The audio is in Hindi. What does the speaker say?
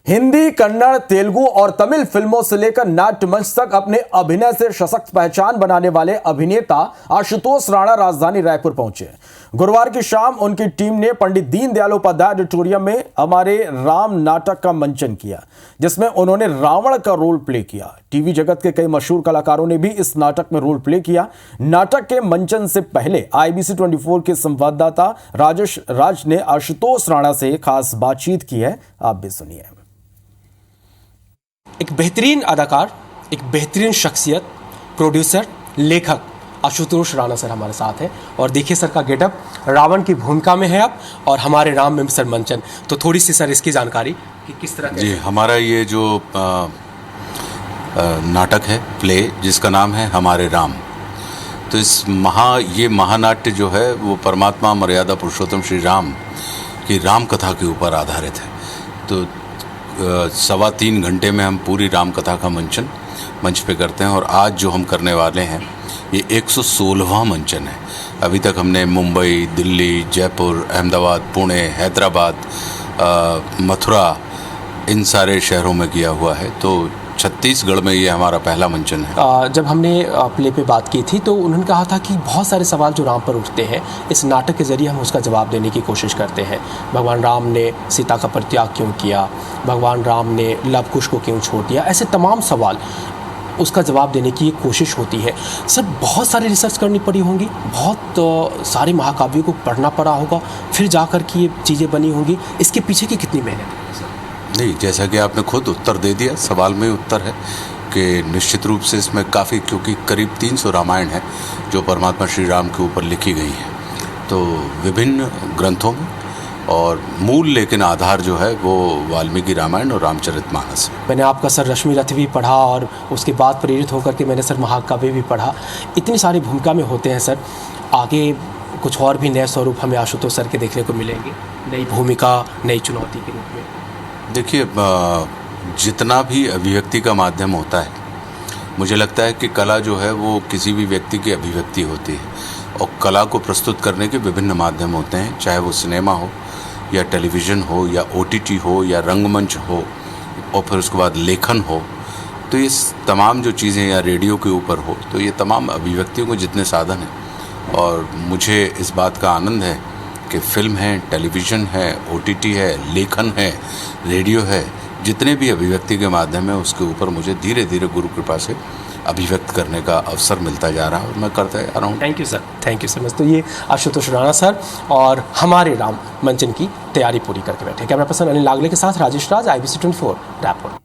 हिंदी, कन्नड़, तेलुगु और तमिल फिल्मों से लेकर नाट्य मंच तक अपने अभिनय से सशक्त पहचान बनाने वाले अभिनेता आशुतोष राणा राजधानी रायपुर पहुंचे। गुरुवार की शाम उनकी टीम ने पंडित दीनदयाल उपाध्याय ऑडिटोरियम में हमारे राम नाटक का मंचन किया, जिसमें उन्होंने रावण का रोल प्ले किया। टीवी जगत के कई मशहूर कलाकारों ने भी इस नाटक में रोल प्ले किया। नाटक के मंचन से पहले IBC 24 के संवाददाता राजेश राज ने आशुतोष राणा से खास बातचीत की है, आप भी सुनिए। एक बेहतरीन अदाकार, एक बेहतरीन शख्सियत, प्रोड्यूसर, लेखक आशुतोष राणा सर हमारे साथ हैं। और देखिए सर का गेटअप रावण की भूमिका में है अब, और हमारे राम में सर मंचन। तो थोड़ी सी सर इसकी जानकारी कि किस तरह जी, हमारा ये जो नाटक है, प्ले, जिसका नाम है हमारे राम, तो ये महानाट्य जो है वो परमात्मा मर्यादा पुरुषोत्तम श्री राम की राम कथा के ऊपर आधारित है। तो 3.25 घंटे में हम पूरी राम कथा का मंचन मंच पे करते हैं। और आज जो हम करने वाले हैं ये 116वां मंचन है। अभी तक हमने मुंबई, दिल्ली, जयपुर, अहमदाबाद, पुणे, हैदराबाद, मथुरा, इन सारे शहरों में किया हुआ है। तो छत्तीसगढ़ में ये हमारा पहला मंचन है। जब हमने प्ले पे बात की थी तो उन्होंने कहा था कि बहुत सारे सवाल जो राम पर उठते हैं, इस नाटक के ज़रिए हम उसका जवाब देने की कोशिश करते हैं। भगवान राम ने सीता का परित्याग क्यों किया, भगवान राम ने लव कुश को क्यों छोड़ दिया, ऐसे तमाम सवाल उसका जवाब देने की एक कोशिश होती है। सर बहुत सारी रिसर्च करनी पड़ी होंगी, बहुत सारे महाकाव्यों को पढ़ना पड़ा होगा, फिर जाकर के ये चीज़ें बनी होंगी। इसके पीछे की कितनी मेहनत है? नहीं, जैसा कि आपने खुद उत्तर दे दिया, सवाल में उत्तर है कि निश्चित रूप से इसमें काफ़ी, क्योंकि करीब 300 रामायण है जो परमात्मा श्री राम के ऊपर लिखी गई है, तो विभिन्न ग्रंथों में, और मूल लेकिन आधार जो है वो वाल्मीकि रामायण और रामचरितमानस है। मैंने आपका सर रश्मि रथ भी पढ़ा और उसके बाद प्रेरित होकर के मैंने सर महाकाव्य भी पढ़ा। इतनी सारी भूमिका में होते हैं सर, आगे कुछ और भी नए स्वरूप हमें आशुतोष सर के देखने को मिलेंगे, नई भूमिका, नई चुनौती के रूप में। देखिए, जितना भी अभिव्यक्ति का माध्यम होता है, मुझे लगता है कि कला जो है वो किसी भी व्यक्ति की अभिव्यक्ति होती है, और कला को प्रस्तुत करने के विभिन्न माध्यम होते हैं, चाहे वो सिनेमा हो या टेलीविज़न हो या OTT हो या रंगमंच हो, और फिर उसके बाद लेखन हो। तो ये तमाम जो चीज़ें, या रेडियो के ऊपर हो, तो ये तमाम अभिव्यक्तियों के जितने साधन हैं, और मुझे इस बात का आनंद है कि फिल्म है, टेलीविज़न है, OTT है, लेखन है, रेडियो है, जितने भी अभिव्यक्ति के माध्यम है उसके ऊपर मुझे धीरे धीरे गुरु कृपा से अभिव्यक्त करने का अवसर मिलता जा रहा है, और मैं करता जा रहा हूँ। Thank you sir, thank you so much. तो ये आशुतोष राणा सर और हमारे राम मंचन की तैयारी पूरी करके बैठे। कैमरा पर्सन अनिल लागले के साथ राजेश राज, IBC 24 रायपुर।